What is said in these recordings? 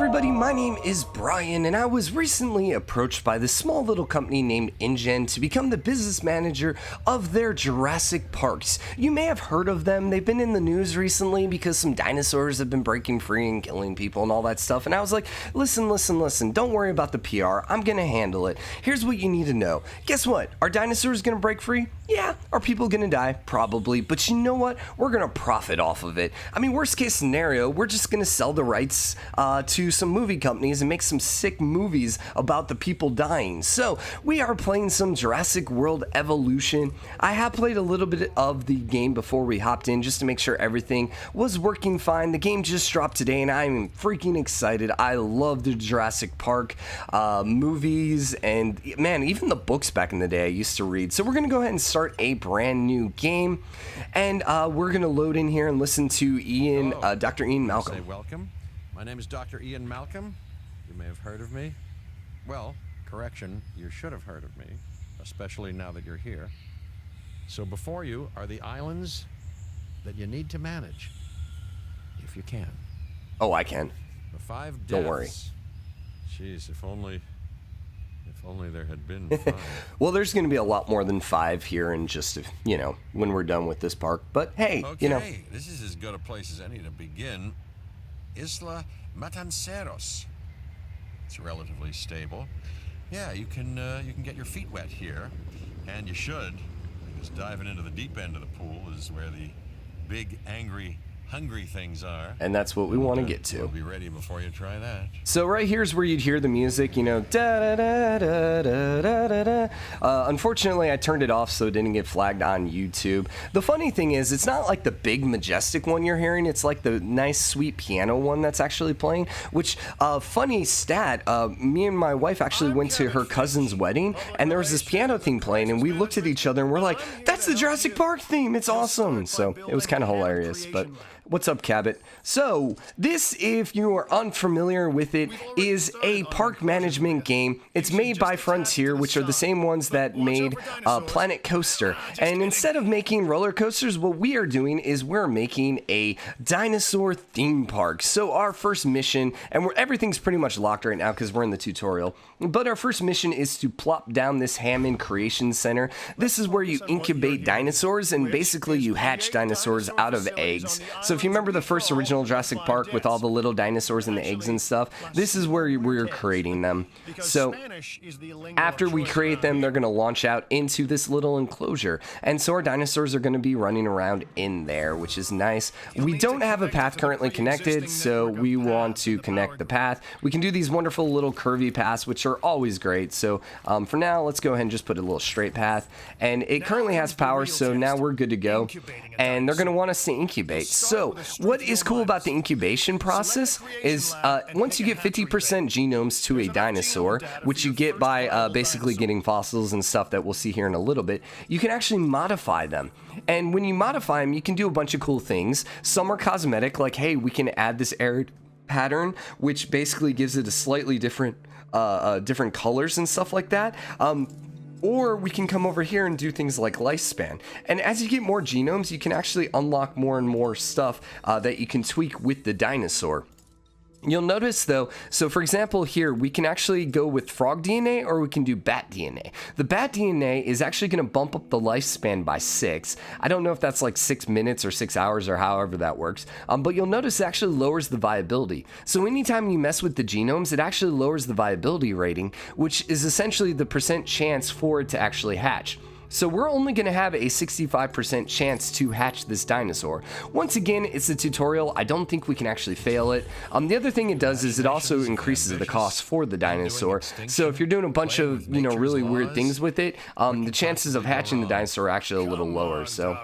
everybody, my name is Brian, and I was recently approached by this small little company named InGen to become the business manager of their Jurassic Parks. You may have heard of them. They've been in the news recently because some dinosaurs have been breaking free and killing people and all that stuff, and I was like, listen, don't worry about the PR, I'm gonna handle it. Here's what you need to know. Guess what? Are dinosaurs gonna break free? Yeah. Are people gonna die? Probably. But you know what? We're gonna profit off of it. I mean, worst case scenario, we're just gonna sell the rights to some movie companies and make some sick movies about the people dying. So we are playing some Jurassic World Evolution. I have played a little bit of the game before we hopped in just to make sure everything was working fine. The game just dropped today and I'm freaking excited. I love the Jurassic Park movies, and man, even the books back in the day I used to read. So we're gonna go ahead and start a brand new game, and we're gonna load in here and listen to Ian, Dr. Ian Malcolm. Say welcome. My name is Dr. Ian Malcolm. You may have heard of me. Well, correction, you should have heard of me, especially now that you're here. So before you are the islands that you need to manage, if you can. Oh, I can. The 5 deaths. Don't worry. Jeez, if only there had been 5. Well, there's going to be a lot more than 5 here in just, when we're done with this park. But hey, okay, this is as good a place as any to begin. Isla Matanceros. It's relatively stable. Yeah, you can get your feet wet here, and you should, because diving into the deep end of the pool is where the big, angry, hungry things are. And that's what we want to get to. We'll be ready before you try that. So right here's where you'd hear the music, da da da da da da da. Unfortunately, I turned it off so it didn't get flagged on YouTube. The funny thing is, it's not like the big majestic one you're hearing. It's like the nice sweet piano one that's actually playing. Which, funny stat, me and my wife actually went to her cousin's wedding, and there was this piano thing playing, and we looked at each other and we're like, that's the Jurassic Park theme. It's awesome. So it was kind of hilarious, but. What's up, Cabot? So, this, if you are unfamiliar with it, is a park management game. It's made by Frontier, which are the same ones that made Planet Coaster. And instead of making roller coasters, what we are doing is we're making a dinosaur theme park. So our first mission, and everything's pretty much locked right now because we're in the tutorial, but our first mission is to plop down this Hammond Creation Center. This is where you incubate dinosaurs, and basically you hatch dinosaurs out of eggs. So if you remember the first original Jurassic Park with all the little dinosaurs and the eggs and stuff, this is where we're creating them. So after we create them, they're going to launch out into this little enclosure. And so our dinosaurs are going to be running around in there, which is nice. We don't have a path currently connected, so we want to connect the path. We can do these wonderful little curvy paths, which are always great. So for now, let's go ahead and just put a little straight path. And it currently has power, so now we're good to go. And they're going to want us to incubate. So what is cool about the incubation process is once you get 50% genomes to a dinosaur, which you get by basically getting fossils and stuff that we'll see here in a little bit, you can actually modify them. And when you modify them, you can do a bunch of cool things. Some are cosmetic, like, hey, we can add this arid pattern, which basically gives it a slightly different colors and stuff like that. Or we can come over here and do things like lifespan. And as you get more genomes, you can actually unlock more and more stuff that you can tweak with the dinosaur. You'll notice though, so for example here, we can actually go with frog DNA or we can do bat DNA. The bat DNA is actually going to bump up the lifespan by 6. I don't know if that's like 6 minutes or 6 hours or however that works, but you'll notice it actually lowers the viability. So anytime you mess with the genomes, it actually lowers the viability rating, which is essentially the percent chance for it to actually hatch. So we're only going to have a 65% chance to hatch this dinosaur. Once again, it's a tutorial. I don't think we can actually fail it. The other thing it does is it also increases the cost for the dinosaur. So if you're doing a bunch of, really weird things with it, the chances of hatching the dinosaur are actually a little lower. So.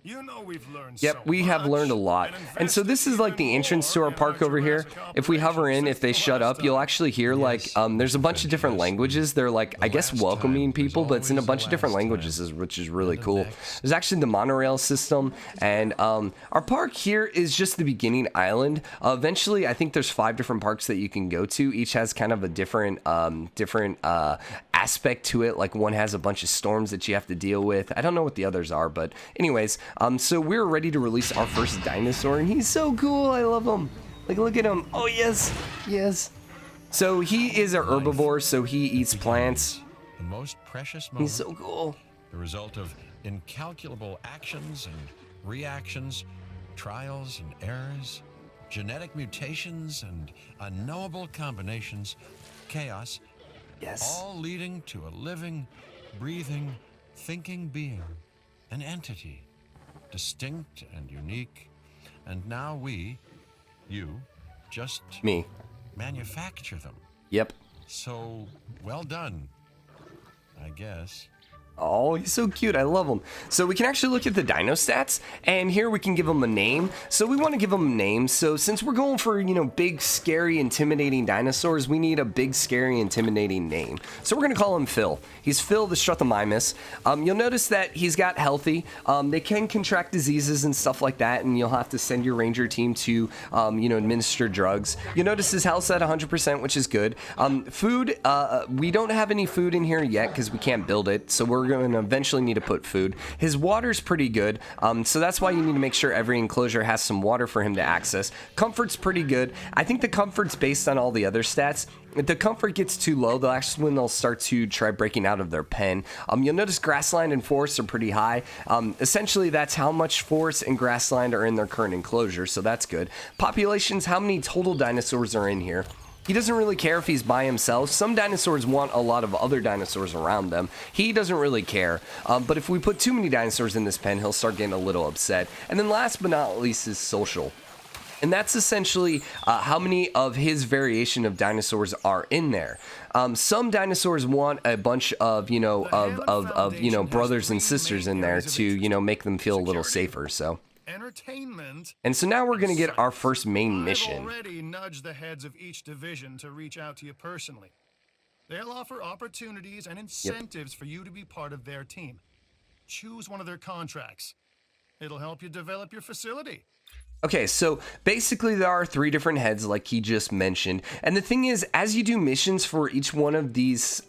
Yep, we have learned a lot. And so this is like the entrance to our park over here. If we hover in, if they shut up, you'll actually hear like, there's a bunch of different languages. They're like, I guess, welcoming people, but it's in a bunch of different languages, which is really cool. There's actually the monorail system, and our park here is just the beginning island. Eventually, I think there's 5 different parks that you can go to. Each has kind of a different aspect to it. Like one has a bunch of storms that you have to deal with. I don't know what the others are, but anyways, so we're ready to release our first dinosaur, and he's so cool. I love him. Like, look at him. Oh, yes. Yes. So he is a herbivore, so he eats plants. The most precious moment. He's so cool. The result of incalculable actions and reactions, trials and errors, genetic mutations and unknowable combinations, chaos, Yes. all leading to a living, breathing, thinking being, an entity, distinct and unique. And now you, just Me. manufacture them. Yep. So, well done, I guess. Oh, he's so cute. I love him. So we can actually look at the dino stats, and here we can give him a name. So we want to give him a name. So since we're going for, big, scary, intimidating dinosaurs, we need a big, scary, intimidating name. So we're going to call him Phil. He's Phil the Struthamimus. You'll notice that he's got healthy. They can contract diseases and stuff like that, and you'll have to send your ranger team to, administer drugs. You'll notice his health's at 100%, which is good. Food, we don't have any food in here yet because we can't build it. So we're going to eventually need to put food. His water's pretty good, so that's why you need to make sure every enclosure has some water for him to access. Comfort's pretty good. I think the comfort's based on all the other stats. If the comfort gets too low, that's when they'll start to try breaking out of their pen. You'll notice grassland and forest are pretty high. Essentially, that's how much forest and grassland are in their current enclosure, so that's good. Populations, how many total dinosaurs are in here? He doesn't really care if he's by himself. Some dinosaurs want a lot of other dinosaurs around them. He doesn't really care. But if we put too many dinosaurs in this pen, he'll start getting a little upset. And then last but not least is social. And that's essentially how many of his variation of dinosaurs are in there. Some dinosaurs want a bunch of, brothers and sisters in there to, make them feel a little safer. So. Entertainment. And so now we're going to get our first main mission. I've already nudged the heads of each division to reach out to you personally. They'll offer opportunities and incentives for you to be part of their team. Choose one of their contracts. It'll help you develop your facility. Okay, so basically there are 3 different heads like he just mentioned. And the thing is, as you do missions for each one of these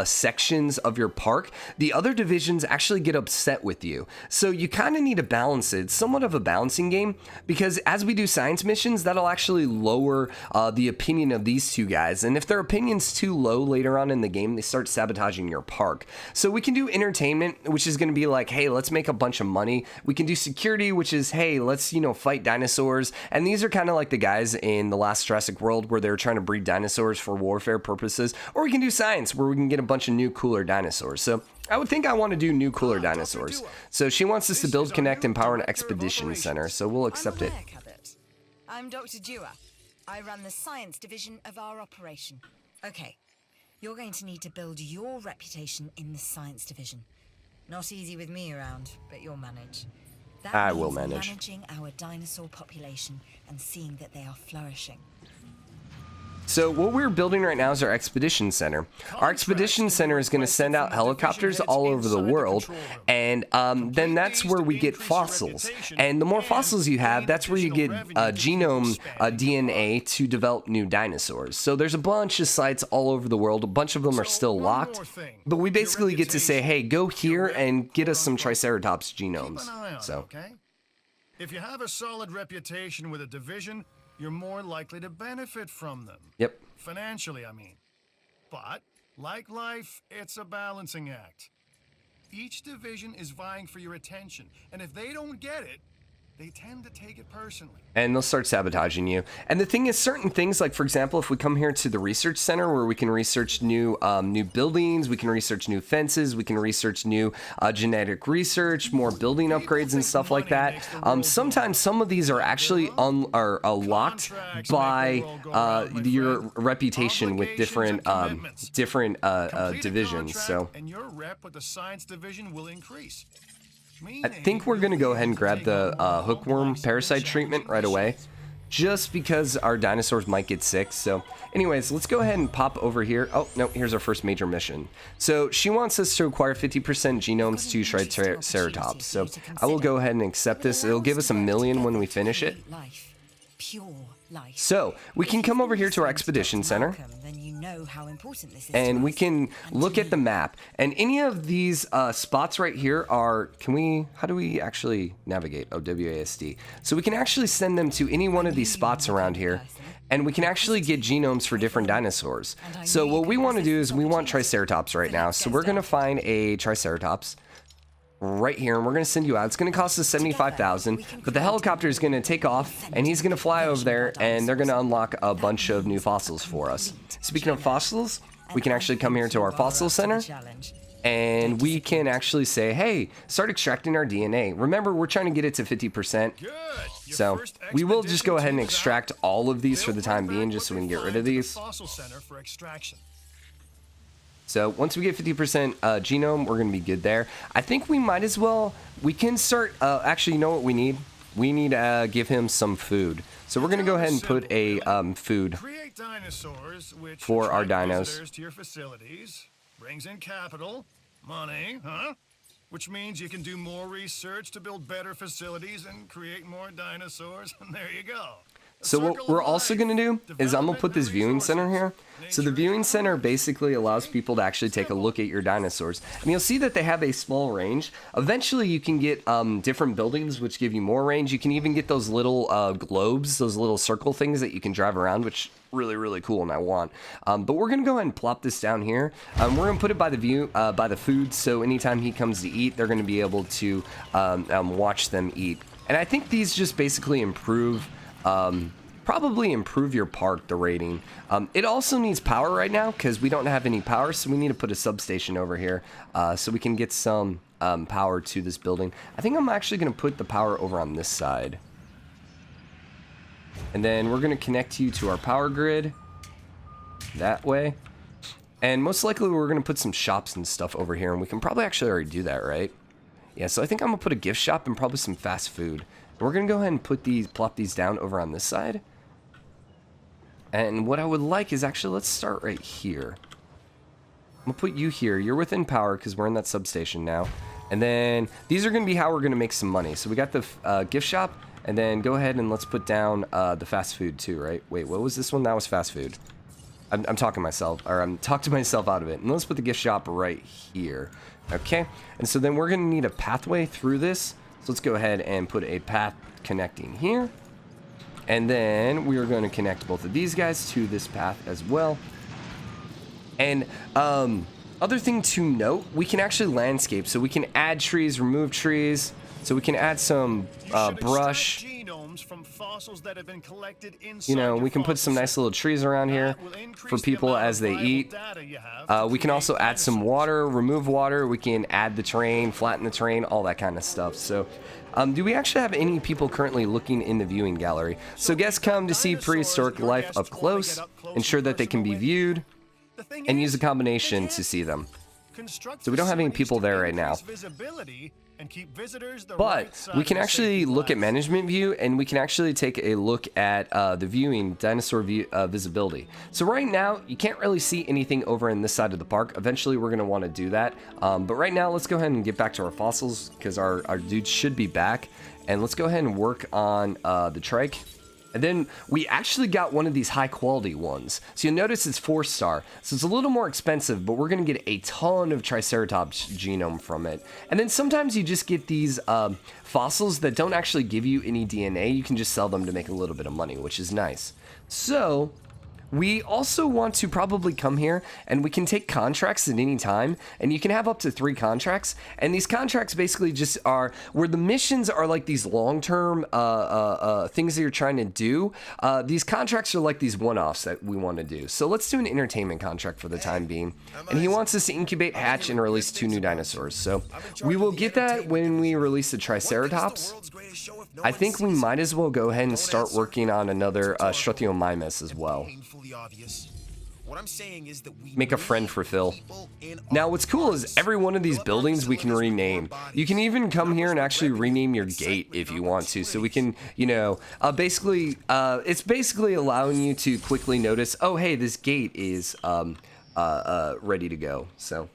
sections of your park, the other divisions actually get upset with you. So you kind of need to balance it. It's somewhat of a balancing game, because as we do science missions, that'll actually lower the opinion of these 2 guys. And if their opinion's too low later on in the game, they start sabotaging your park. So we can do entertainment, which is going to be like, hey, let's make a bunch of money. We can do security, which is, hey, let's, fight dinosaurs. And these are kind of like the guys in the last Jurassic World where they were trying to breed dinosaurs for warfare purposes. Or we can do science where we can get a bunch of new, cooler dinosaurs. So I would think I want to do new, cooler dinosaurs. So she wants us to build, connect, and power an expedition center. So we'll accept it. I'm Dr. Dewar. I run the science division of our operation. Okay, you're going to need to build your reputation in the science division. Not easy with me around, but you'll manage. That I means will manage. Managing our dinosaur population and seeing that they are flourishing. So what we're building right now is our expedition center. Our expedition center is going to send out helicopters all over the world, and then that's where we get fossils. And the more fossils you have, that's where you get genome DNA to develop new dinosaurs. So there's a bunch of sites all over the world. A bunch of them are still locked, but we basically get to say, hey, go here and get us some Triceratops genomes. So. If you have a solid reputation with a division, you're more likely to benefit from them. Yep. Financially, I mean. But, like life, it's a balancing act. Each division is vying for your attention, and if they don't get it, they tend to take it personally. And they'll start sabotaging you. And the thing is, certain things, like for example, if we come here to the research center where we can research new buildings, we can research new fences, we can research new genetic research, more building upgrades and stuff like that. Sometimes some of these are actually locked by your reputation with different divisions. So. And your rep with the science division will increase. I think we're going to go ahead and grab the hookworm parasite treatment right away, just because our dinosaurs might get sick. So anyways, let's go ahead and pop over here. Oh, no, here's our first major mission. So she wants us to acquire 50% genomes to Triceratops. So I will go ahead and accept this. It'll give us 1 million when we finish it. pure life. So we can come over here to our expedition center, Then you know how important this is and to we us. can And look to at the me. map. And any of these spots right here are, how do we actually navigate? Oh, WASD. So we can actually send them to any one of these spots around here, and we can actually get genomes for different dinosaurs. So what we want to do is we want Triceratops right now. So we're going to find a Triceratops right here, and we're going to send you out. It's going to cost us 75,000, but the helicopter is going to take off, and he's going to fly over there, and they're going to unlock a bunch of new fossils for us. Speaking of fossils, we can actually come here to our fossil center, and we can actually say, hey, start extracting our DNA. Remember, we're trying to get it to 50%. Good. Your So first we will just go ahead and expedition extract all of these for the time being, just so we can get rid of these. Fossil center for extraction. So once we get 50% genome, we're going to be good there. I think we might as well, we can start, actually, you know what we need? We need to give him some food. So we're going to go ahead and put a food Create dinosaurs, which for our attract dinos. visitors to your facilities, brings in capital, money, huh? Which means you can do more research to build better facilities and create more dinosaurs, and there you go. So what we're also going to do is I'm going to put this viewing center here. So the viewing center basically allows people to actually take a look at your dinosaurs. And you'll see that they have a small range. Eventually you can get different buildings which give you more range. You can even get those little globes, those little circle things that you can drive around, which really cool and I want. But we're going to go ahead and plop this down here. We're going to put it by the food, so anytime he comes to eat, they're going to be able to watch them eat. And I think these just basically improve probably improve your park, the rating. It also needs power right now because we don't have any power, so we need to put a substation over here so we can get some power to this building. I think I'm actually going to put the power over on this side. And then we're going to connect you to our power grid that way. And most likely we're going to put some shops and stuff over here, and we can probably actually already do that, right? Yeah, so I think I'm going to put a gift shop and probably some fast food. We're going to go ahead and plop these down over on this side. And what I would like is actually, let's start right here. I'm going to put you here. You're within power because we're in that substation now. And then these are going to be how we're going to make some money. So we got the gift shop, and then go ahead and let's put down the fast food too, right? Wait, what was this one? That was fast food. I'm talking myself, or I'm talking myself out of it. And let's put the gift shop right here. Okay, and so then we're going to need a pathway through this. So let's go ahead and put a path connecting here. And then we are going to connect both of these guys to this path as well. And other thing to note, we can actually landscape. So we can add trees, remove trees. So we can add some brush. From fossils that have been collected You know, we can put some nice little trees around here for people as they eat. We can also add some water, remove water. We can add the terrain, flatten the terrain, all that kind of stuff. So do we actually have any people currently looking in the viewing gallery? So guests come to see prehistoric life up close, ensure that they can be viewed, and use a combination to see them. So we don't have any people there right now. But we can actually look at management view, and we can actually take a look at the viewing dinosaur view visibility. So right now you can't really see anything over in this side of the park. Eventually we're going to want to do that, but right now let's go ahead and get back to our fossils because our dudes should be back, and let's go ahead and work on the trike. And then we actually got one of these high quality ones. So you'll notice it's 4-star. So it's a little more expensive, but we're going to get a ton of Triceratops genome from it. And then sometimes you just get these fossils that don't actually give you any DNA. You can just sell them to make a little bit of money, which is nice. So we also want to probably come here, and we can take contracts at any time, and you can have up to 3 contracts. And these contracts basically just are where the missions are like these long-term things that you're trying to do. These contracts are like these one-offs that we want to do. So let's do an entertainment contract for the time being. And he wants us to incubate, hatch, and release 2 new dinosaurs. So we will get that when we release the Triceratops. I think we might as well go ahead and start working on another Struthiomimus as well. Make a friend for Phil. Now what's cool is every one of these buildings we can rename. You can even come here and actually rename your gate if you want to. So we can, you know, it's basically allowing you to quickly notice, oh hey, this gate is ready to go. So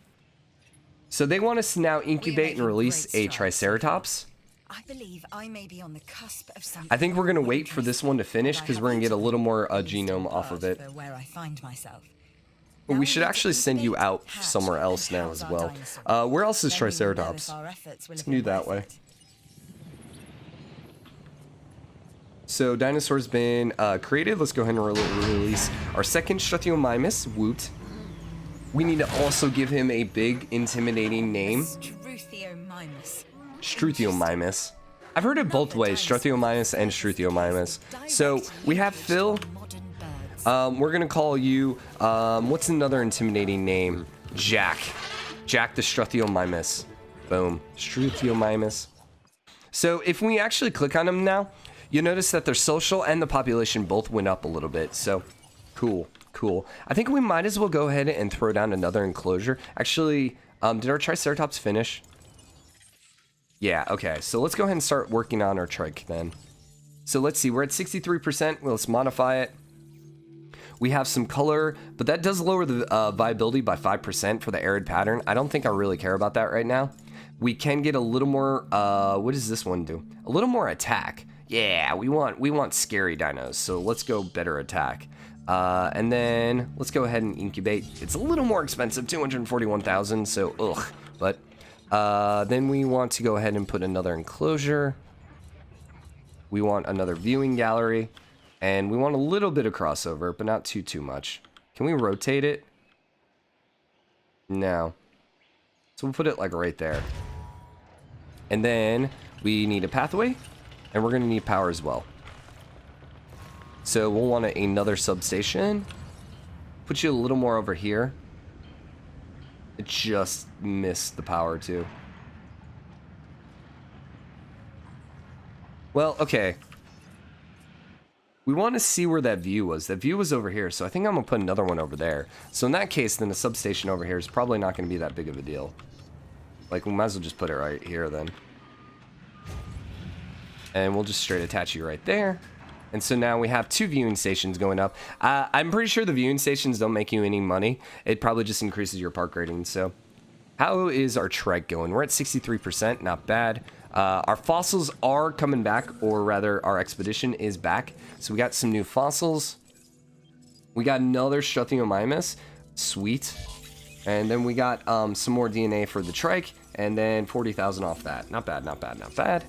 they want us to now incubate and release a Triceratops. I believe I may be on the cusp of something. I think we're going to wait for this one to finish because we're going to get a little more genome off of it. Where I find myself. But we should actually send you out somewhere else now as well. Where else is Triceratops? Let's do that way. So Dinosaur's been created. Let's go ahead and release our second Struthiomimus, Woot. We need to also give him a big, intimidating name. Struthiomimus. I've heard it both ways, Struthiomimus and Struthiomimus. So we have Phil. We're gonna call you, what's another intimidating name? Jack. Jack the Struthiomimus. Boom. Struthiomimus. So if we actually click on them now, you'll notice that their social and the population both went up a little bit. So cool. Cool. I think we might as well go ahead and throw down another enclosure. Actually, did our Triceratops finish? Yeah, okay. So let's go ahead and start working on our trike then. So let's see. We're at 63%. Well, let's modify it. We have some color, but that does lower the viability by 5% for the arid pattern. I don't think I really care about that right now. We can get a little more, what does this one do? A little more attack. Yeah, we want scary dinos. So let's go better attack. And then let's go ahead and incubate. It's a little more expensive, 241,000, so ugh. But then we want to go ahead and put another enclosure. We want another viewing gallery, and we want a little bit of crossover, but not too much. Can we rotate it? No. So we'll put it like right there. And then we need a pathway, and we're gonna need power as well. So we'll want another substation. Put you a little more over here. It just missed the power too. Well, okay. We want to see where that view was. That view was over here, so I think I'm going to put another one over there. So in that case, then the substation over here is probably not going to be that big of a deal. Like, we might as well just put it right here then. And we'll just straight attach you right there. And so now we have 2 viewing stations going up. I'm pretty sure the viewing stations don't make you any money. It probably just increases your park rating. So how is our trike going? We're at 63%, not bad. Our fossils are coming back, or rather our expedition is back. So we got some new fossils. We got another Struthiomimus. Sweet. And then we got some more DNA for the trike, and then 40,000 off that. Not bad, not bad, not bad.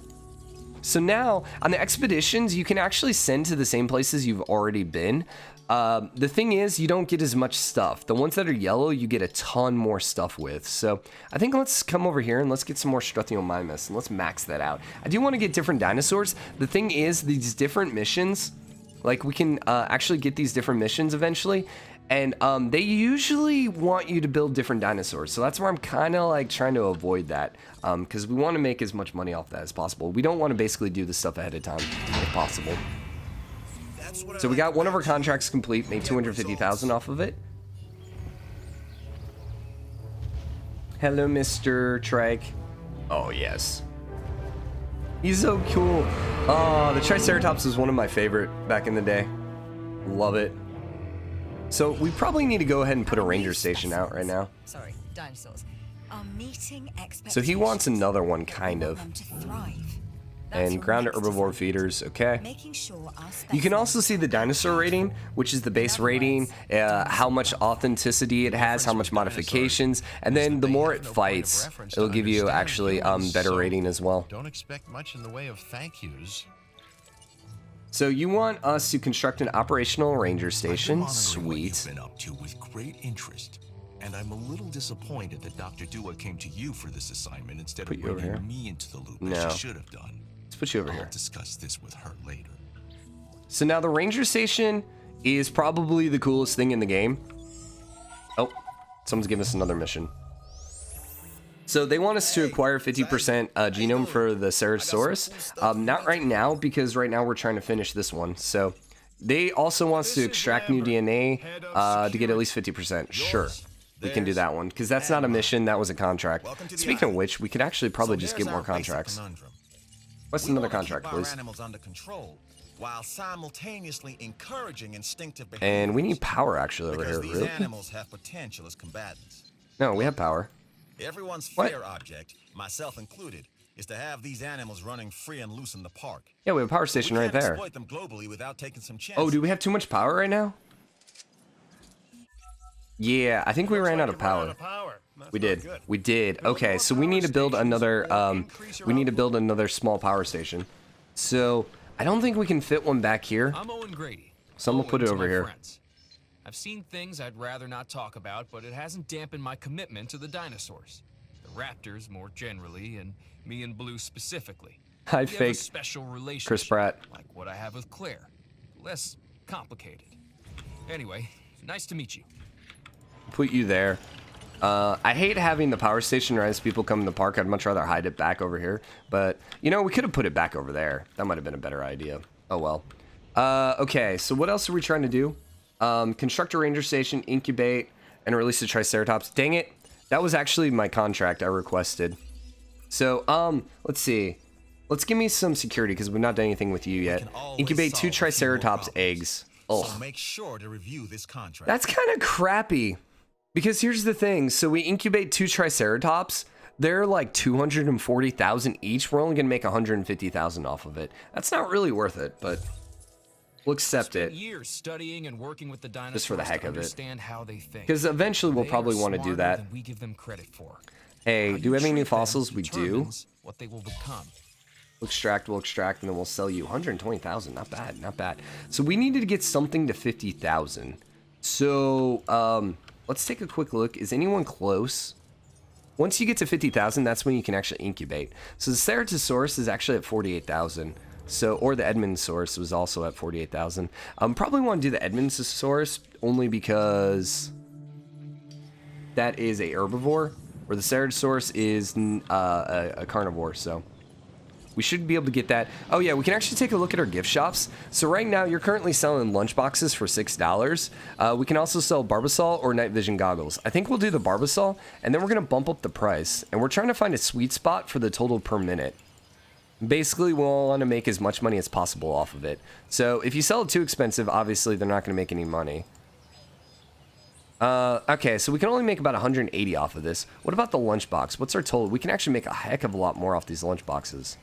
So now, on the expeditions, you can actually send to the same places you've already been. The thing is, you don't get as much stuff. The ones that are yellow, you get a ton more stuff with. So I think let's come over here and let's get some more Struthiomimus, and let's max that out. I do want to get different dinosaurs. The thing is, these different missions, like we can actually get these different missions eventually. And they usually want you to build different dinosaurs. So that's where I'm kind of like trying to avoid that. Because we want to make as much money off that as possible. We don't want to basically do this stuff ahead of time, if possible. So we got one of our contracts complete, made 250,000 off of it. Hello, Mr. Trike. Oh, yes. He's so cool. Oh, the Triceratops was one of my favorite back in the day. Love it. So we probably need to go ahead and put a ranger station out right now. Sorry, dinosaurs. Are meeting expectations. So he wants another one, kind of. And ground herbivore feeders, okay. You can also see the dinosaur rating, which is the base rating, how much authenticity it has, how much modifications, and then the more it fights, it'll give you actually better rating as well. Don't expect much in the way of thank yous. So you want us to construct an operational ranger station? Sweet. Been up to with great interest, and I'm a little disappointed that Dr. Dua came to you for this assignment instead of bringing me into the loop as she should have done. Let's put you over here. I'll discuss this with her later. So now the ranger station is probably the coolest thing in the game. Oh, someone's giving us another mission. So they want us to acquire 50% genome for the Ceratosaurus. Not right now, because right now we're trying to finish this one. So they also want us to extract new DNA to get at least 50%. Sure, we can do that one, because that's not a mission, that was a contract. Speaking of which, we could actually probably just get more contracts. What's another contract, please? While simultaneously encouraging instinctive behavior. And we need power actually over here. These animals have potential as combatants. No, we have power. Everyone's fair object, myself included, is to have these animals running free and loose in the park. Yeah, we have a power station right there. Exploit them globally without taking some chances. Oh, do we have too much power right now? Yeah, I think we ran out of power. We did. We did. Okay, so we need to build another we need to build another small power station. So, I don't think we can fit one back here. I'm Owen Grady. So I'm gonna put it over here. Friends. I've seen things I'd rather not talk about, but it hasn't dampened my commitment to the dinosaurs. The raptors more generally, and me and Blue specifically. Hi, We have a fake special relationship, Chris Pratt. like what I have with Claire. Less complicated. Anyway, nice to meet you. Put you there. I hate having the power station right as people come in the park. I'd much rather hide it back over here. But, you know, we could have put it back over there. That might have been a better idea. Oh, well. Okay, so what else are we trying to do? Construct a ranger station, incubate, and release the Triceratops. Dang it. That was actually my contract I requested. So, let's see. Let's give me some security because we've not done anything with you yet. Incubate 2 Triceratops eggs. Oh. So make sure to review this contract. That's kind of crappy. Because here's the thing. So we incubate 2 Triceratops. They're like 240,000 each. We're only going to make 150,000 off of it. That's not really worth it, but we'll accept it. Years studying and working with the dinosaurs just for the heck of it. Understand how they think. Because eventually we'll probably want to do that. Than we give them credit for. Hey, do we have any new fossils? We do. What they will become. We'll extract, and then we'll sell you 120,000. Not bad, not bad. So we needed to get something to 50,000. So, let's take a quick look. Is anyone close? Once you get to 50,000, that's when you can actually incubate. So the Ceratosaurus is actually at 48,000. So, or the Edmontosaurus was also at 48,000. Probably want to do the Edmontosaurus only because that is a herbivore, where the Ceratosaurus is a carnivore. So we should be able to get that. Oh yeah, we can actually take a look at our gift shops. So right now, you're currently selling lunch boxes for $6. We can also sell Barbasol or night vision goggles. I think we'll do the Barbasol, and then we're gonna bump up the price. And we're trying to find a sweet spot for the total per minute. Basically, we'll want to make as much money as possible off of it. So if you sell it too expensive, obviously they're not gonna make any money. Okay, so we can only make about 180 off of this. What about the lunchbox? What's our total? We can actually make a heck of a lot more off these lunchboxes.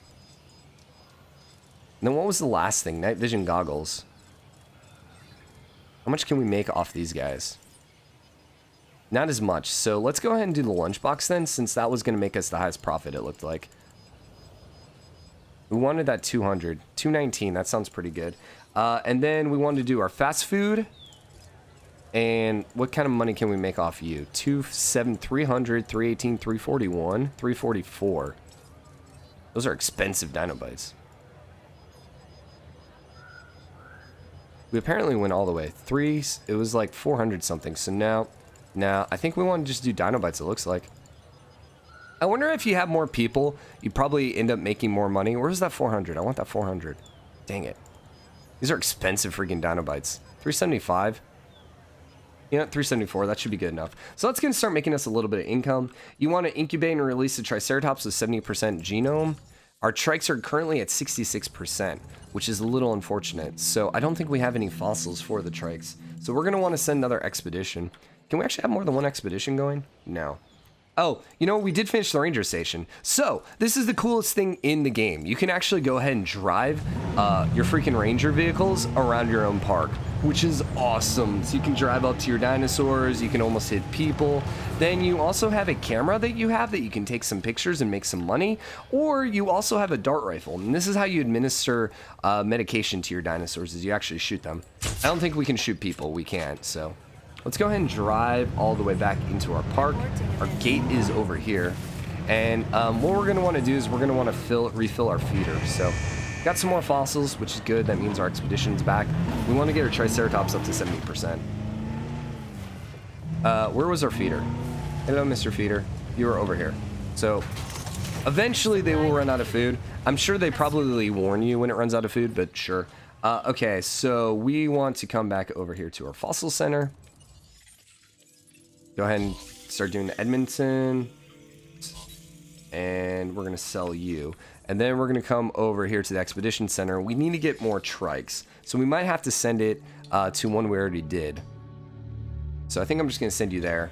And then what was the last thing? Night vision goggles. How much can we make off these guys? Not as much. So let's go ahead and do the lunchbox then, since that was going to make us the highest profit, it looked like. We wanted that 200. 219, that sounds pretty good. And then we wanted to do our fast food. And what kind of money can we make off you? 300, 318, 341, 344. Those are expensive Dinobites. We apparently went all the way. It was like 400 something. So now, I think we want to just do Dinobites, it looks like. I wonder if you have more people, you'd probably end up making more money. Where's that 400? I want that 400. Dang it. These are expensive freaking Dinobites. 375. You know, 374, that should be good enough. So that's going to start making us a little bit of income. You want to incubate and release the Triceratops with 70% genome. Our trikes are currently at 66%, which is a little unfortunate. So I don't think we have any fossils for the trikes. So we're going to want to send another expedition. Can we actually have more than one expedition going? No. Oh, you know, we did finish the ranger station. So, this is the coolest thing in the game. You can actually go ahead and drive your freaking ranger vehicles around your own park, which is awesome. So you can drive up to your dinosaurs, you can almost hit people. Then you also have a camera that you can take some pictures and make some money, or you also have a dart rifle. And this is how you administer medication to your dinosaurs, is you actually shoot them. I don't think we can shoot people, we can't, so... Let's go ahead and drive all the way back into our park. Our gate is over here. And what we're going to want to do is we're going to want to refill our feeder. So, got some more fossils, which is good. That means our expedition's back. We want to get our Triceratops up to 70%. Where was our feeder? Hello, Mr. Feeder. You are over here. So, eventually they will run out of food. I'm sure they probably warn you when it runs out of food, but sure. Okay, so we want to come back over here to our fossil center. Go ahead and start doing the Edmonton. And we're going to sell you. And then we're going to come over here to the Expedition Center. We need to get more trikes. So we might have to send it to one we already did. So I think I'm just going to send you there.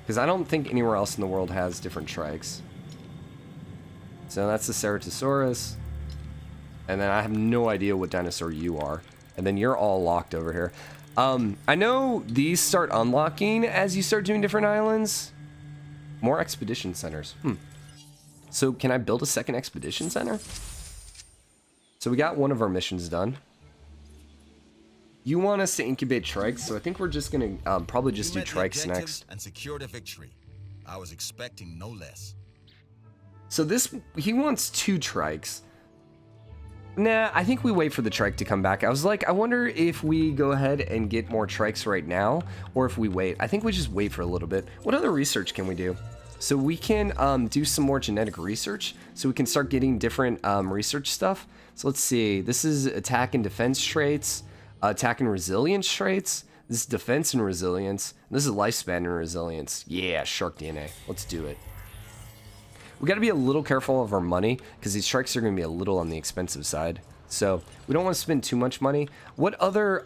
Because I don't think anywhere else in the world has different trikes. So that's the Ceratosaurus. And then I have no idea what dinosaur you are. And then you're all locked over here. I know these start unlocking as you start doing different islands. More expedition centers. So can I build a second expedition center? So we got one of our missions done. You want us to incubate trikes, so I think we're just gonna probably just do trikes next. And secured a victory. I was expecting no less. So this, he wants 2 trikes. Nah, I think we wait for the trike to come back. I was like, I wonder if we go ahead and get more trikes right now, or if we wait. I think we just wait for a little bit. What other research can we do? So we can do some more genetic research, so we can start getting different research stuff. So let's see, this is attack and defense traits, attack and resilience traits. This is defense and resilience. This is lifespan and resilience. Yeah, shark DNA. Let's do it. We got to be a little careful of our money because these trikes are going to be a little on the expensive side. So we don't want to spend too much money. What other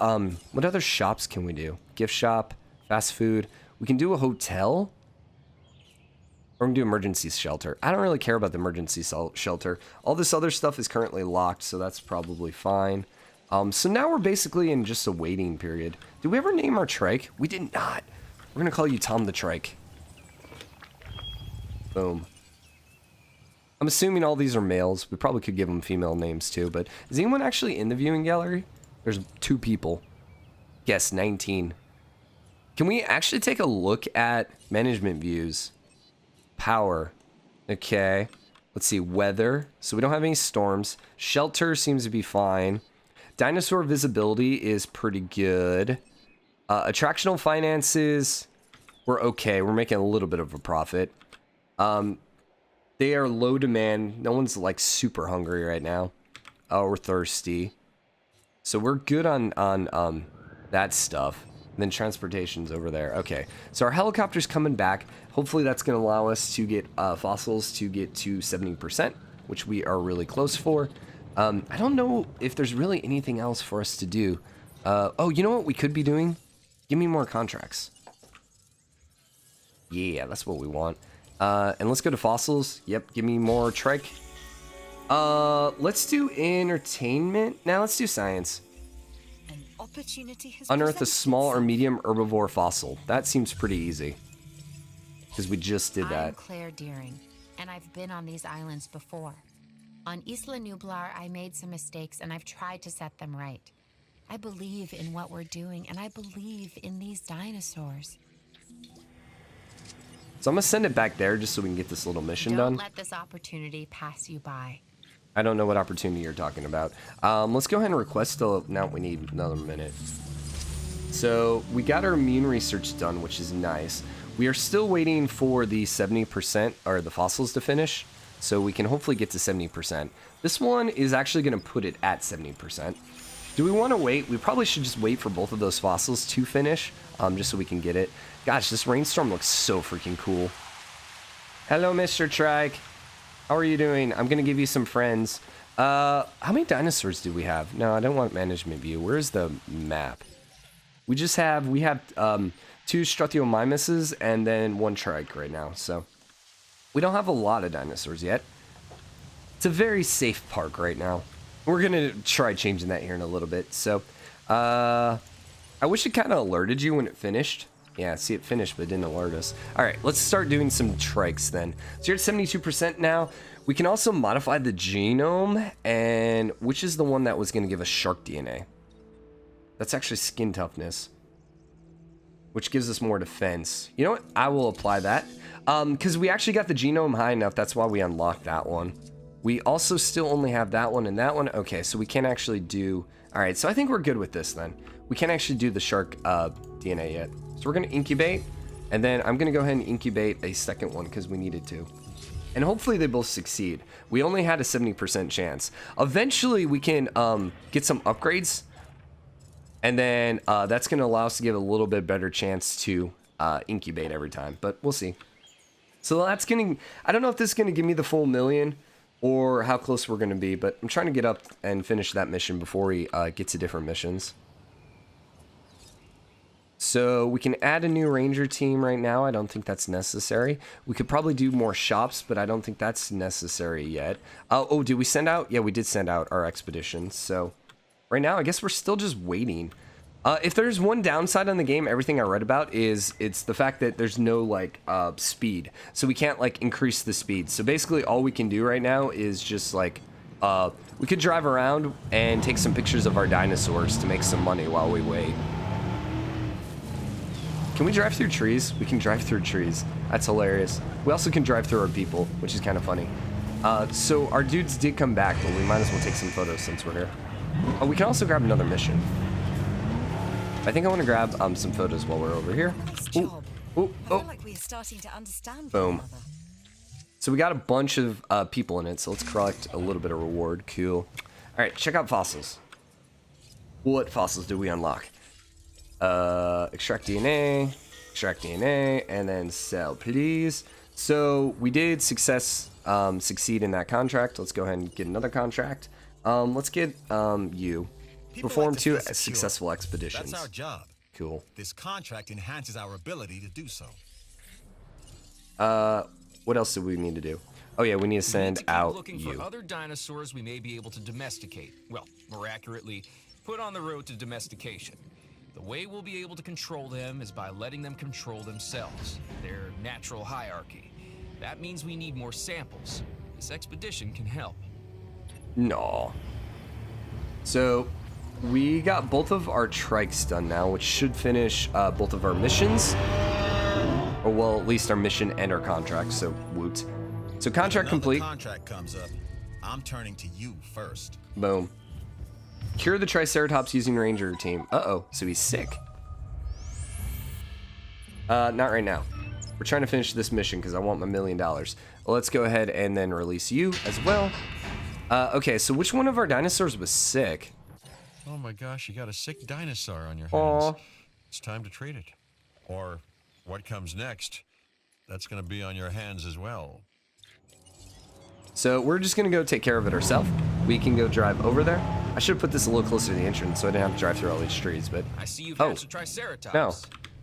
shops can we do? Gift shop, fast food. We can do a hotel. Or we can do emergency shelter. I don't really care about the emergency shelter. All this other stuff is currently locked, so that's probably fine. So now we're basically in just a waiting period. Did we ever name our trike? We did not. We're going to call you Tom the Trike. Boom. I'm assuming all these are males. We probably could give them female names too, but is anyone actually in the viewing gallery? There's 2 people. Yes, 19. Can we actually take a look at management views? Power. Okay. Let's see. Weather. So we don't have any storms. Shelter seems to be fine. Dinosaur visibility is pretty good. Attractional finances. We're okay. We're making a little bit of a profit. They are low demand. No one's like super hungry right now. Or thirsty. So we're good on that stuff. And then transportation's over there. Okay, so our helicopter's coming back. Hopefully that's going to allow us to get fossils to get to 70%, which we are really close for. I don't know if there's really anything else for us to do. Oh, you know what we could be doing? Give me more contracts. Yeah, that's what we want. And let's go to fossils. Yep, give me more trike. Let's do entertainment. Now let's do science. An opportunity has Unearth a presented small or itself. medium herbivore fossil. That seems pretty easy. Because we just did I'm that. Claire Deering, and I've been on these islands before. On Isla Nublar, I made some mistakes, and I've tried to set them right. I believe in what we're doing, and I believe in these dinosaurs. So I'm going to send it back there just so we can get this little mission Don't done. let this opportunity pass you by. I don't know what opportunity you're talking about. Let's go ahead and request a... Now we need another minute. So we got our immune research done, which is nice. We are still waiting for the 70% or the fossils to finish. So we can hopefully get to 70%. This one is actually going to put it at 70%. Do we want to wait? We probably should just wait for both of those fossils to finish, just so we can get it. Gosh, this rainstorm looks so freaking cool. Hello, Mr. Trike. How are you doing? I'm going to give you some friends. How many dinosaurs do we have? No, I don't want management view. Where's the map? We have 2 Struthiomimuses and then 1 trike right now. So we don't have a lot of dinosaurs yet. It's a very safe park right now. We're going to try changing that here in a little bit. So I wish it kind of alerted you when it finished. Yeah, see, it finished, but it didn't alert us. All right, let's start doing some trikes then. So you're at 72% now. We can also modify the genome, and which is the one that was going to give us shark DNA. That's actually skin toughness, which gives us more defense. You know what? I will apply that. Because we actually got the genome high enough. That's why we unlocked that one. We also still only have that one and that one. Okay, so we can't actually do... All right, so I think we're good with this then. We can't actually do the shark DNA yet. So we're going to incubate, and then I'm going to go ahead and incubate a second one because we needed to. And hopefully they both succeed. We only had a 70% chance. Eventually we can get some upgrades, and then that's going to allow us to give a little bit better chance to incubate every time, but we'll see. So that's going to... I don't know if this is going to give me the full million or how close we're going to be, but I'm trying to get up and finish that mission before we get to different missions. So we can add a new ranger team right now. I don't think that's necessary. We could probably do more shops, but I don't think that's necessary yet. Oh, did we send out? Yeah, we did send out our expeditions. So right now, I guess we're still just waiting. If there's one downside on the game, everything I read about is it's the fact that there's no like speed. So we can't like increase the speed. So basically all we can do right now is just like, we could drive around and take some pictures of our dinosaurs to make some money while we wait. Can we drive through trees? We can drive through trees. That's hilarious. We also can drive through our people, which is kind of funny. So our dudes did come back, but we might as well take some photos since we're here. Oh, we can also grab another mission. I think I want to grab some photos while we're over here. Nice job. Ooh, I feel like we're starting to understand boom. one another. So we got a bunch of people in it, so let's collect a little bit of reward. Cool. All right, check out fossils. What fossils do we unlock? Extract DNA, and then sell, please. So we did succeed in that contract. Let's go ahead and get another contract. Let's get you. Perform like to 2 feel secure. successful expeditions. That's our job. Cool. This contract enhances our ability to do so. What else do we need to do? Oh yeah, we need to send out looking you. for other dinosaurs we may be able to domesticate. Well, more accurately, put on the road to domestication. The way we'll be able to control them is by letting them control themselves, their natural hierarchy. That means we need more samples. This expedition can help. No. So we got both of our trikes done now, which should finish both of our missions. Or well, at least our mission and our contract, so woot. So contract complete. Contract comes up. I'm turning to you first. Boom. Cure the Triceratops using Ranger team. Uh-oh, so he's sick. Not right now. We're trying to finish this mission because I want my $1 million. Well, let's go ahead and then release you as well. Okay, so which one of our dinosaurs was sick? Oh my gosh, you got a sick dinosaur on your hands. Aw. It's time to treat it. Or what comes next, that's going to be on your hands as well. So we're just going to go take care of it ourselves. We can go drive over there. I should have put this a little closer to the entrance so I didn't have to drive through all these trees, but... I see you've hatched a Triceratops. No,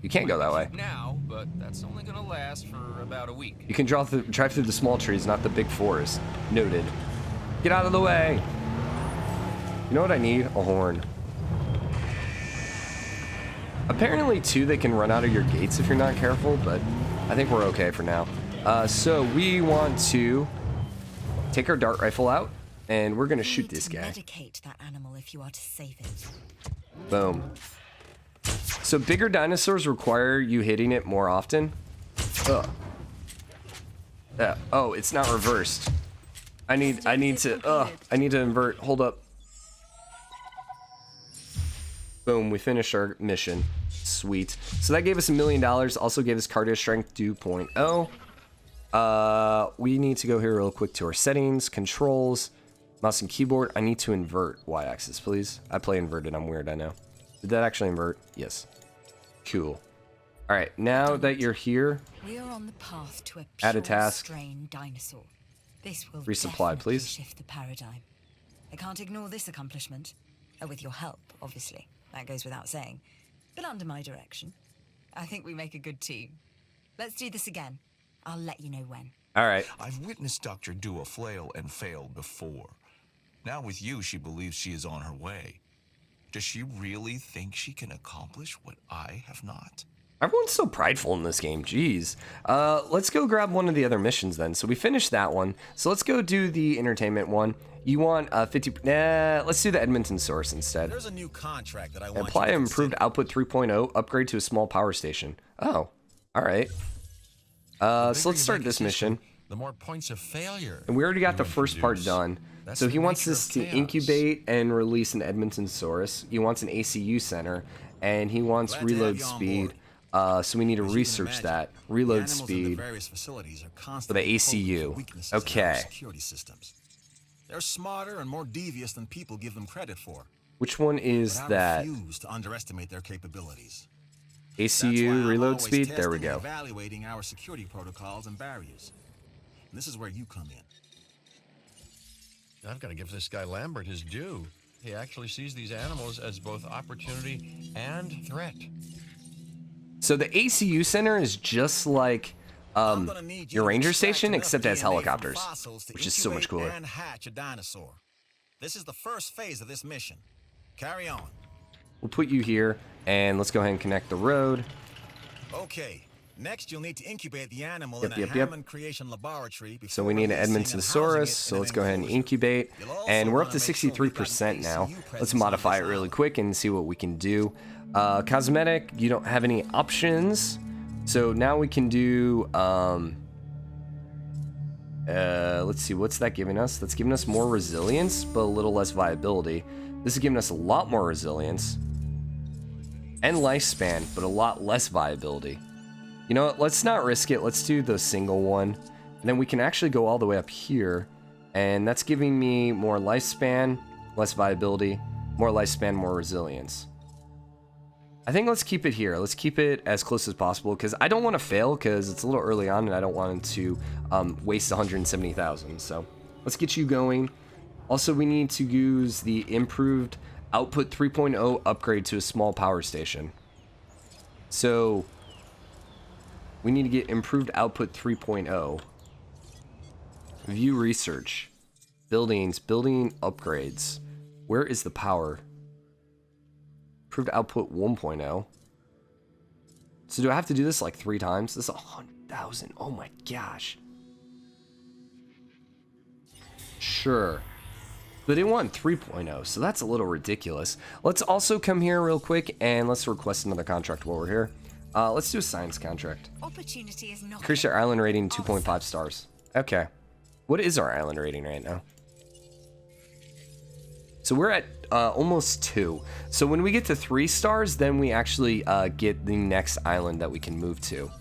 you can't go that way. Now, but that's only gonna last for about a week. You can drive through the small trees, not the big forest. Noted. Get out of the way. You know what I need? A horn. Apparently, too, they can run out of your gates if you're not careful, but I think we're okay for now. So we want to take our dart rifle out, and we're gonna shoot this guy. Medicate that animal if you are to save it. Boom. So bigger dinosaurs require you hitting it more often. Ugh. Oh, it's not reversed. I need to invert. Hold up. Boom, we finished our mission. Sweet. So that gave us $1 million. Also gave us cardio strength 2.0. We need to go here real quick to our settings, controls, mouse and keyboard. I need to invert y-axis, please. I play inverted. I'm weird, I know. Did that actually invert? Yes. Cool. All right, now that you're here, we are on the path to a add a task. strain dinosaur. This will Resupply, definitely please. shift the paradigm. I can't ignore this accomplishment. With your help, obviously. That goes without saying. But under my direction. I think we make a good team. Let's do this again. I'll let you know when. All right. I've witnessed Dr. Dua flail and fail before. Now with you, she believes she is on her way. Does she really think she can accomplish what I have not? Everyone's so prideful in this game. Jeez. Let's go grab one of the other missions then. So we finished that one. So let's go do the entertainment one. You want 50... let's do the Edmontosaurus instead. There's a new contract that I want Apply you to improved consider. output 3.0. Upgrade to a small power station. Oh. All right. So let's start this mission. The more points of failure. And we already got you the first part introduce. done. That's So the he wants nature this of to chaos. incubate and release an Edmontosaurus. He wants an ACU center. And he wants Glad to have reload you on speed. board. So we need to As you can research imagine, that. the Reload animals in the speed. various facilities are For the constantly probing ACU. for weaknesses in our Okay. security systems. They're smarter and more devious than people give them credit for. Which one is But I that? refuse to underestimate their capabilities. That's why ACU I'm reload always speed? There we testing and go. Evaluating our security protocols and barriers. And this is where you come in. I've got to give this guy Lambert his due. He actually sees these animals as both opportunity and threat. So the ACU center is just like your ranger station, except it has helicopters, which is so much cooler. And hatch a dinosaur. This is the first phase of this mission. Carry on. We'll put you here, and let's go ahead and connect the road. Okay. Next, you'll need to incubate the animal in a Hammond creation laboratory. So we need an Edmontosaurus, so let's go ahead and incubate. And we're up to 63% now. Let's modify it really quick and see what we can do. Cosmetic, you don't have any options. So now we can do, let's see, what's that giving us? That's giving us more resilience, but a little less viability. This is giving us a lot more resilience and lifespan, but a lot less viability. You know what, let's not risk it. Let's do the single one. And then we can actually go all the way up here. And that's giving me more lifespan, less viability, more lifespan, more resilience. I think let's keep it here. Let's keep it as close as possible because I don't want to fail because it's a little early on and I don't want it to waste 170,000. So let's get you going. Also, we need to use the improved output 3.0 upgrade to a small power station. So we need to get improved output 3.0. View research. Buildings, building upgrades. Where is the power? Improved output 1.0. So do I have to do this like 3 times? This is 100,000. Oh my gosh. Sure. But they want 3.0, so that's a little ridiculous. Let's also come here real quick and let's request another contract while we're here. Let's do a science contract. Opportunity is not. Increase your island rating 2.5 stars. Okay. What is our island rating right now? So we're at almost 2. So when we get to 3 stars, then we actually get the next island that we can move to.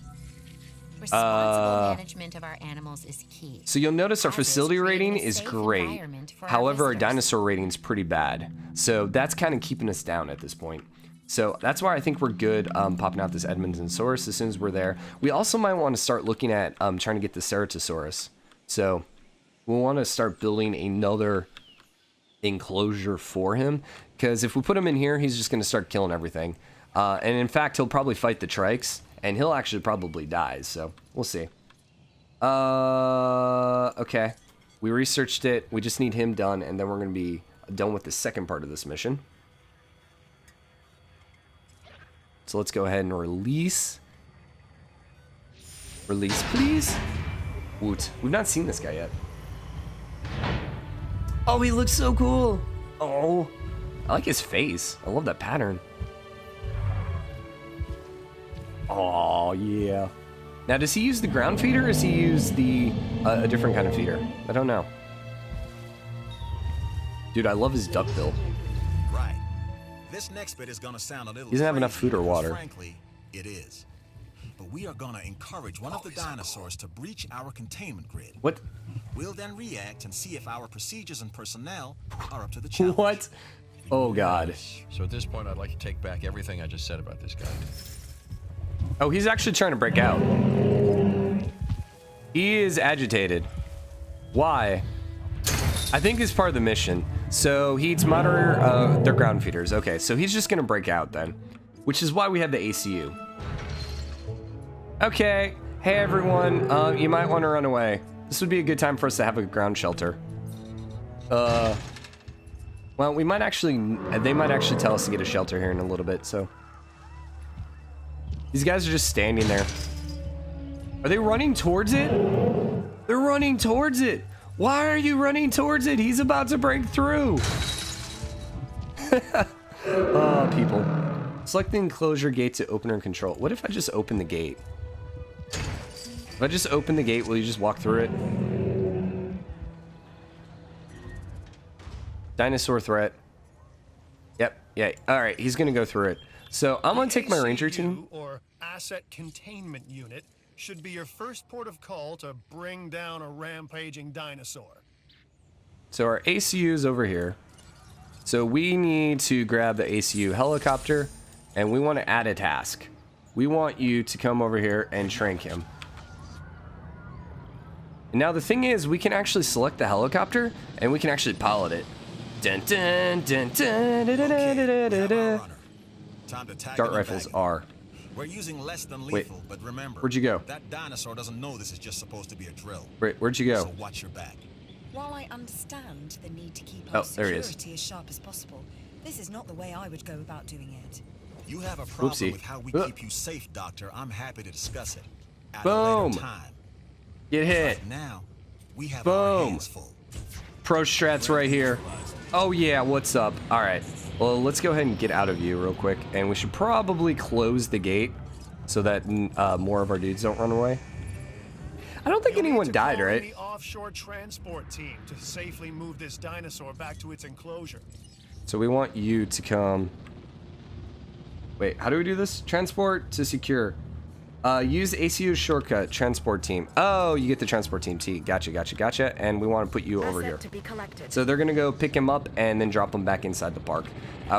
Responsible management of our animals is key. So you'll notice our facility rating is great. However, our dinosaur rating is pretty bad. So that's kind of keeping us down at this point. So that's why I think we're good popping out this Edmontosaurus as soon as we're there. We also might want to start looking at trying to get the Ceratosaurus. So we'll want to start building another enclosure for him. Because if we put him in here, he's just going to start killing everything. And in fact, he'll probably fight the trikes. And he'll actually probably die, so we'll see. Okay. We researched it. We just need him done, and then we're going to be done with the second part of this mission. So let's go ahead and release. Release, please. Woot. We've not seen this guy yet. Oh, he looks so cool. Oh, I like his face. I love that pattern. Oh, yeah. Now, does he use the ground feeder or does he use the a different kind of feeder? I don't know. Dude, I love his duck bill. Right. This next bit is gonna sound a little He doesn't have enough crazy food or because, water. Frankly, it is. But we are gonna encourage one of the dinosaurs to breach our containment grid. What? We'll then react and see if our procedures and personnel are up to the challenge. What? Oh, God. So at this point, I'd like to take back everything I just said about this guy. Oh, he's actually trying to break out. He is agitated. Why? I think it's part of the mission. So he eats moderate, they're ground feeders. Okay, so he's just gonna break out then. Which is why we have the ACU. Okay, hey everyone, you might want to run away. This would be a good time for us to have a ground shelter. Well, we might actually, they might actually tell us to get a shelter here in a little bit, so. These guys are just standing there. Are they running towards it? They're running towards it. Why are you running towards it? He's about to break through. Oh, people. Select the enclosure gate to open or control. What if I just open the gate? If I just open the gate, will you just walk through it? Dinosaur threat. Yep, yeah. All right, he's gonna go through it. So I'm gonna take my ranger team. Or asset containment unit should be your first port of call to bring down a rampaging dinosaur. So our ACU is over here. So we need to grab the ACU helicopter and we want to add a task. We want you to come over here and shrink him. And now the thing is, we can actually select the helicopter and we can actually pilot it. Dun, dun, dun, dun, dun, dun, dun, dun, dun, dun. Dart rifles are. We're using less than Wait, lethal, but remember, where'd you go? that dinosaur doesn't know this is just supposed to be a drill. Wait, where'd you go? So watch your back. While I understand the need to keep Oh, our there he is. security as sharp as possible, this is not the way I would go about doing it. You have a problem Oopsie. with how we Ugh. keep you safe, Doctor. I'm happy to discuss it at a Boom. later time. Get hit. But now, we have our Boom. hands full. Pro strats right here. Oh yeah, what's up? All right. Well, let's go ahead and get out of you real quick, and we should probably close the gate so that more of our dudes don't run away. I don't think You'll need anyone to died, call in right? the offshore transport team to safely move this dinosaur back to its enclosure. So we want you to come. Wait, how do we do this? Transport to secure. Use ACU shortcut, transport team. Oh, you get the transport team T. Gotcha. And we want to put you over here. To be collected. So they're going to go pick him up and then drop him back inside the park.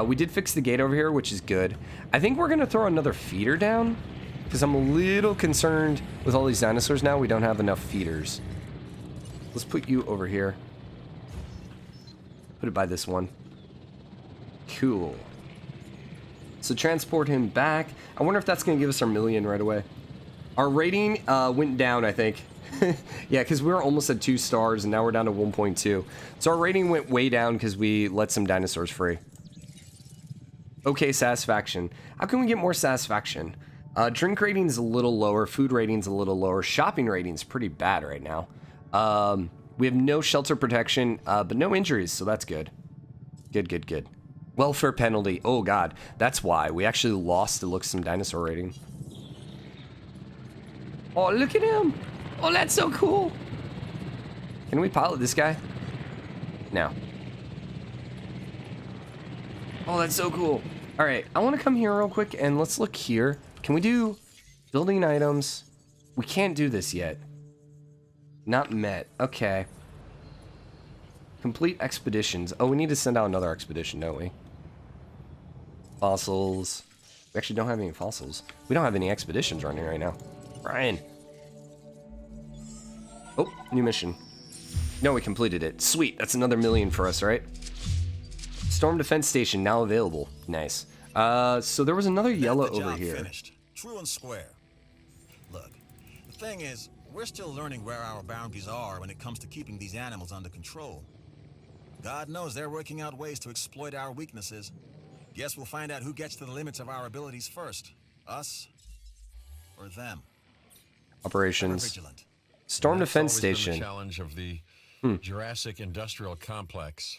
We did fix the gate over here, which is good. I think we're going to throw another feeder down because I'm a little concerned with all these dinosaurs now. We don't have enough feeders. Let's put you over here. Put it by this one. Cool. So transport him back. I wonder if that's going to give us our million right away. Our rating went down, I think. Yeah, because we were almost at 2 stars, and now we're down to 1.2. So our rating went way down because we let some dinosaurs free. Okay, satisfaction. How can we get more satisfaction? Drink rating is a little lower. Food rating is a little lower. Shopping rating is pretty bad right now. We have no shelter protection, but no injuries, so that's good. Good. Welfare penalty. Oh, God. That's why. We actually lost, it looks, some dinosaur rating. Oh, look at him. Oh, that's so cool. Can we pilot this guy? No. Oh, that's so cool. All right. I want to come here real quick, and let's look here. Can we do building items? We can't do this yet. Not met. Okay. Complete expeditions. Oh, we need to send out another expedition, don't we? Fossils. We actually don't have any fossils. We don't have any expeditions running right now. Ryan. Oh, new mission. No, we completed it. Sweet. That's another million for us, right? Storm Defense Station now available. Nice. So there was another yellow That's the over job here. Finished. True and square. Look, the thing is, we're still learning where our boundaries are when it comes to keeping these animals under control. God knows they're working out ways to exploit our weaknesses. Guess we'll find out who gets to the limits of our abilities first. Us or them. Operations. Ever vigilant. Storm That's Defense always been the Station. challenge of the Jurassic Industrial Complex.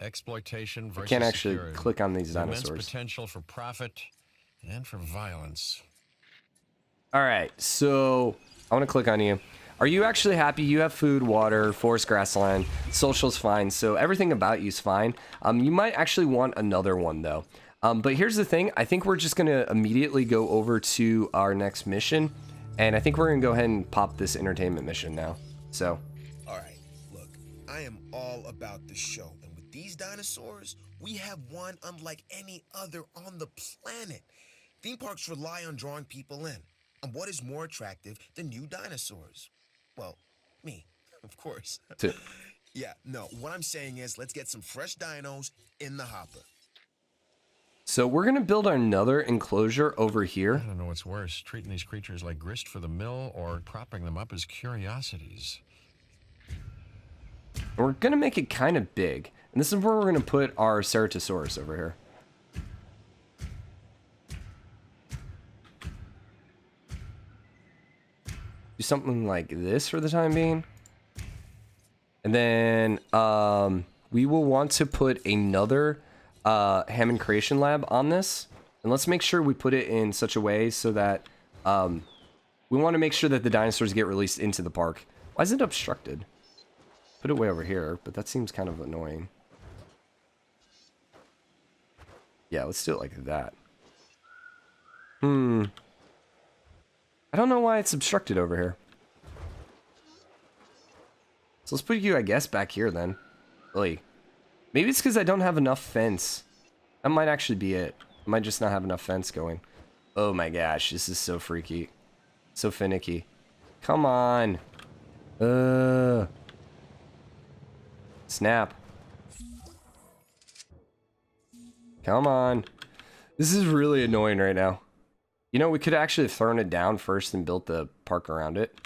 Exploitation versus Can't actually security. click on these Immense dinosaurs. potential for profit and for violence. All right, so I want to click on you. Are you actually happy? You have food, water, forest grassland, social's fine, so everything about you's fine. You might actually want another one though. But here's the thing, I think we're just gonna immediately go over to our next mission, and I think we're gonna go ahead and pop this entertainment mission now. So, All right, look, I am all about the show, and with these dinosaurs, we have one unlike any other on the planet. Theme parks rely on drawing people in, and what is more attractive than new dinosaurs? Well, me, of course. Yeah, no, what I'm saying is let's get some fresh dinos in the hopper. so we're gonna build another enclosure over here. I don't know what's worse, treating these creatures like grist for the mill or propping them up as curiosities. And we're gonna make it kind of big. And this is where we're gonna put our Ceratosaurus over here. Do something like this for the time being. And then we will want to put another Hammond Creation Lab on this. And let's make sure we put it in such a way so that we want to make sure that the dinosaurs get released into the park. Why is it obstructed? Put it way over here, but that seems kind of annoying. Yeah, let's do it like that. I don't know why it's obstructed over here. So let's put you, I guess, back here then. Really. Maybe it's because I don't have enough fence. That might actually be it. I might just not have enough fence going. Oh my gosh, this is so freaky. So finicky. Come on. Snap. Come on. This is really annoying right now. You know, we could actually have thrown it down first and built the park around it.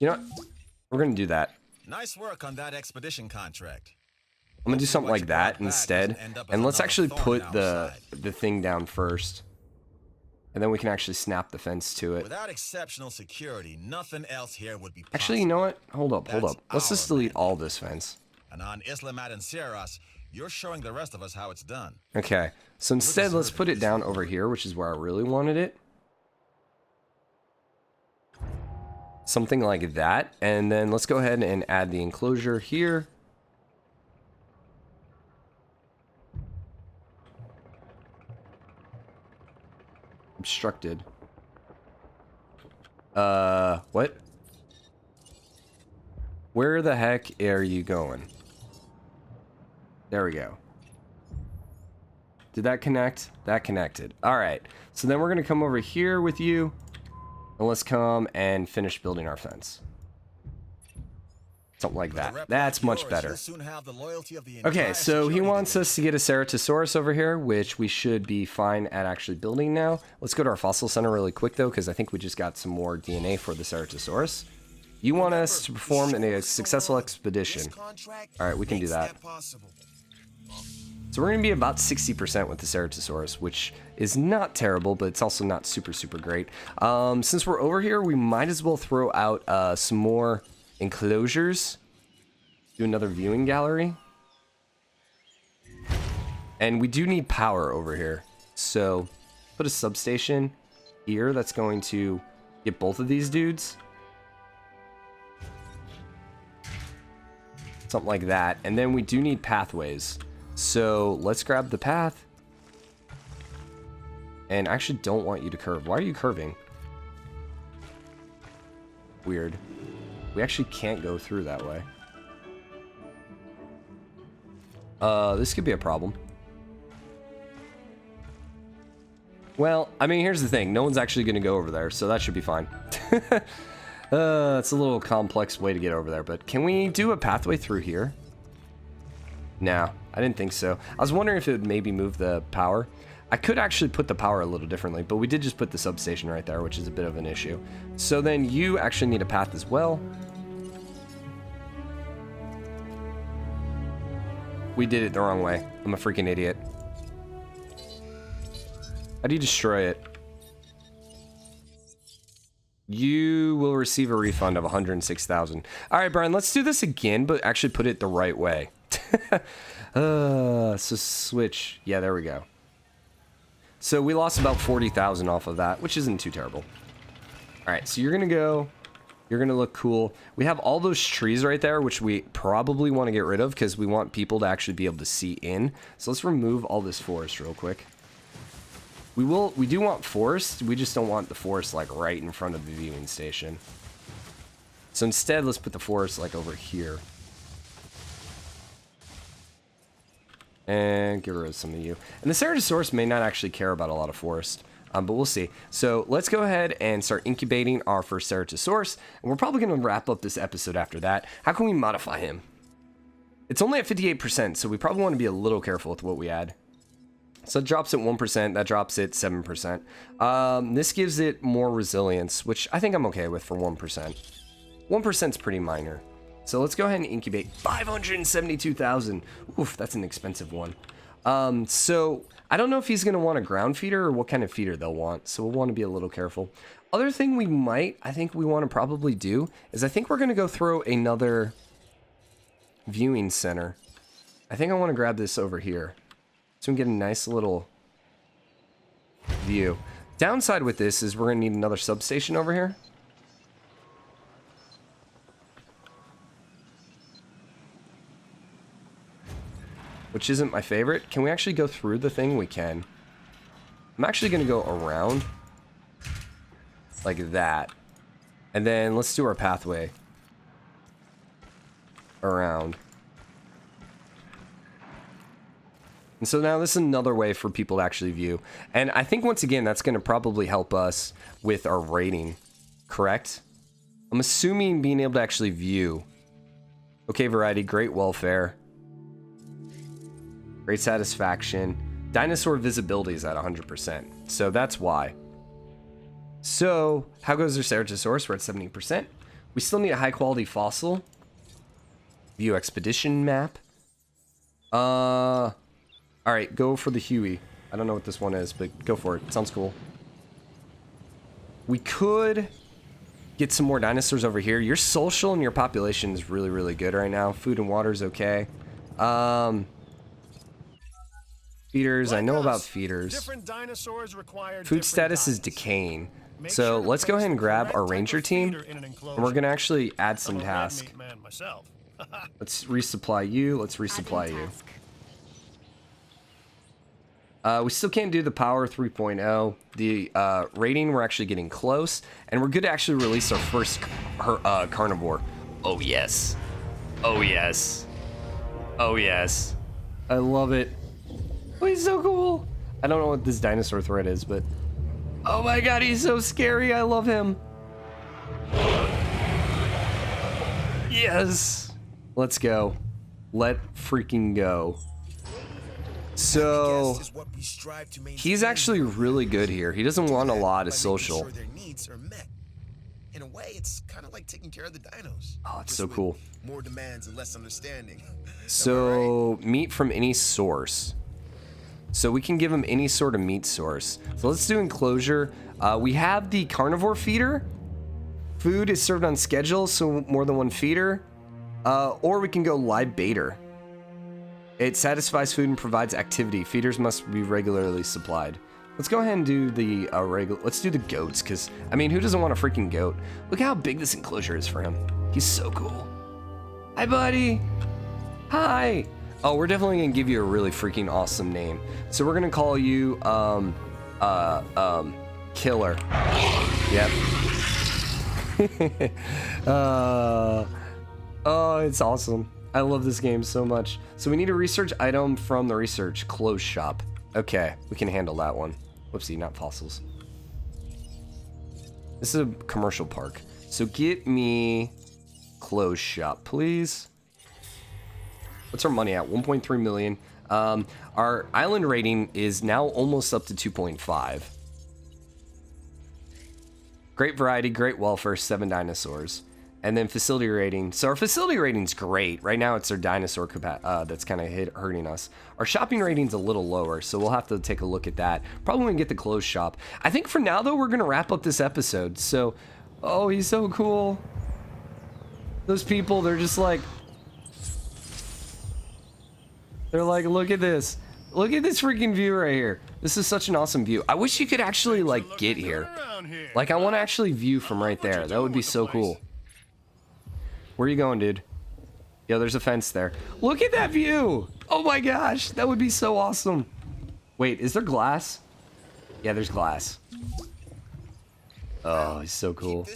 You know what? We're going to do that. Nice work on that expedition contract. I'm going to do something like that instead. And let's actually put the thing down first. And then we can actually snap the fence to it. Without exceptional security, nothing else here would be possible. Actually, you know what? Hold up. Let's just delete all this fence. And on Isla Matanceros, you're showing the rest of us how it's done. Okay. So instead, let's put it down over here, which is where I really wanted it. Something like that. And then let's go ahead and add the enclosure here. Obstructed. What? Where the heck are you going? There we go. Did that connect? That connected. All right. So then we're going to come over here with you. And let's come and finish building our fence. Something like that. That's much better. Okay, so he wants us to get a Ceratosaurus over here, which we should be fine at actually building now. Let's go to our fossil center really quick, though, because I think we just got some more DNA for the Ceratosaurus. You want us to perform a successful expedition. All right, we can do that. So we're going to be about 60% with the Ceratosaurus, which is not terrible, but it's also not super, super great. Since we're over here, we might as well throw out some more enclosures. Do another viewing gallery. And we do need power over here. So put a substation here that's going to get both of these dudes. Something like that. And then we do need pathways. So let's grab the path. And I actually don't want you to curve. Why are you curving? Weird. We actually can't go through that way. This could be a problem. Well, I mean, here's the thing. No one's actually going to go over there, so that should be fine. It's a little complex way to get over there, but can we do a pathway through here? No, I didn't think so. I was wondering if it would maybe move the power. I could actually put the power a little differently, but we did just put the substation right there, which is a bit of an issue. So then you actually need a path as well. We did it the wrong way. I'm a freaking idiot. How do you destroy it? You will receive a refund of 106,000. All right, Brian, let's do this again, but actually put it the right way. So switch. Yeah, there we go. So we lost about 40,000 off of that, which isn't too terrible. All right, so you're going to go. You're going to look cool. We have all those trees right there, which we probably want to get rid of because we want people to actually be able to see in. So let's remove all this forest real quick. We do want forest. We just don't want the forest like right in front of the viewing station. So instead, let's put the forest like over here. And get rid of some of you. And the Ceratosaurus may not actually care about a lot of forest. But we'll see. So let's go ahead and start incubating our first Ceratosaurus. And we're probably going to wrap up this episode after that. How can we modify him? It's only at 58%, so we probably want to be a little careful with what we add. So it drops at 1%. That drops at 7%. This gives it more resilience, which I think I'm okay with for 1%. 1% is pretty minor. So let's go ahead and incubate 572,000. Oof, that's an expensive one. So I don't know if he's going to want a ground feeder or what kind of feeder they'll want. So we'll want to be a little careful. Other thing I think we want to probably do is I think we're going to go throw another viewing center. I think I want to grab this over here so we can get a nice little view. Downside with this is we're going to need another substation over here. Which isn't my favorite. Can we actually go through the thing? We can. I'm actually going to go around like that. And then let's do our pathway around. And so now this is another way for people to actually view. And I think once again, that's going to probably help us with our rating. Correct? I'm assuming being able to actually view. Okay, variety, great welfare. Great satisfaction. Dinosaur visibility is at 100%. So that's why. So, how goes our Ceratosaurus? We're at 70%. We still need a high-quality fossil. View expedition map. All right, go for the Huey. I don't know what this one is, but go for it. Sounds cool. We could get some more dinosaurs over here. Your social and your population is really, really good right now. Food and water is okay. Feeders, I know about feeders. Different dinosaurs require Food status is decaying. So let's go ahead and grab our ranger team, and we're gonna actually add some tasks. Let's resupply you. Let's resupply you. We still can't do the power 3.0. The rating, we're actually getting close, and we're good to actually release our first carnivore. Oh yes. Oh yes. Oh yes. I love it. Oh, he's so cool. I don't know what this dinosaur thread is, but oh my god, he's so scary. I love him. Yes. Let's go. Let freaking go. So he's actually really good here. He doesn't want a lot of social. In a way, it's kind of like taking care of the dinos. Oh, it's so cool. More demands and less understanding. So meat from any source. So we can give him any sort of meat source. So let's do enclosure. We have the carnivore feeder. Food is served on schedule, so more than one feeder. Or we can go live baiter. It satisfies food and provides activity. Feeders must be regularly supplied. Let's go ahead and do the let's do the goats, because, I mean, who doesn't want a freaking goat? Look how big this enclosure is for him. He's so cool. Hi, buddy. Hi. Oh, we're definitely gonna give you a really freaking awesome name. So we're gonna call you, Killer. Yep. Oh, it's awesome. I love this game so much. So we need a research item from the research clothes shop. Okay, we can handle that one. Whoopsie, not fossils. This is a commercial park. So get me clothes shop, please. What's our money at? 1.3 million. Our island rating is now almost up to 2.5. Great variety, great welfare, 7 dinosaurs. And then facility rating. So our facility rating's great. Right now it's our dinosaur that's kind of hurting us. Our shopping rating's a little lower, so we'll have to take a look at that. Probably when we get the clothes shop. I think for now, though, we're going to wrap up this episode. So, oh, he's so cool. Those people, they're just like... They're like, look at this. Look at this freaking view right here. This is such an awesome view. I wish you could actually, like, get here. Like, I want to actually view from right there. That would be so cool. Where are you going, dude? Yeah, there's a fence there. Look at that view! Oh my gosh, that would be so awesome. Wait, is there glass? Yeah, there's glass. Oh, he's so cool.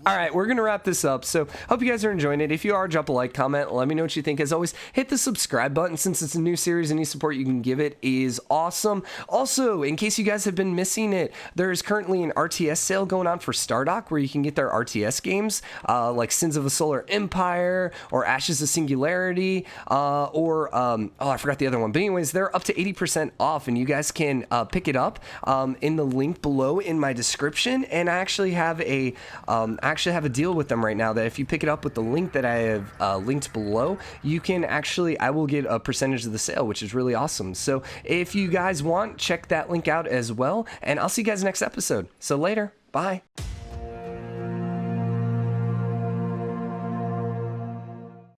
All right, we're gonna wrap this up. So hope you guys are enjoying it. If you are, drop a like, comment, let me know what you think. As always, hit the subscribe button since it's a new series. Any support you can give it is awesome. Also, in case you guys have been missing it, there is currently an RTS sale going on for Stardock where you can get their RTS games like Sins of a Solar Empire or Ashes of Singularity oh, I forgot the other one. But anyways, they're up to 80% off, and you guys can pick it up in the link below in my description. And I actually have a deal with them right now that if you pick it up with the link that I have linked below, you can actually, I will get a percentage of the sale, which is really awesome. So if you guys want, check that link out as well, and I'll see you guys next episode. So later, bye.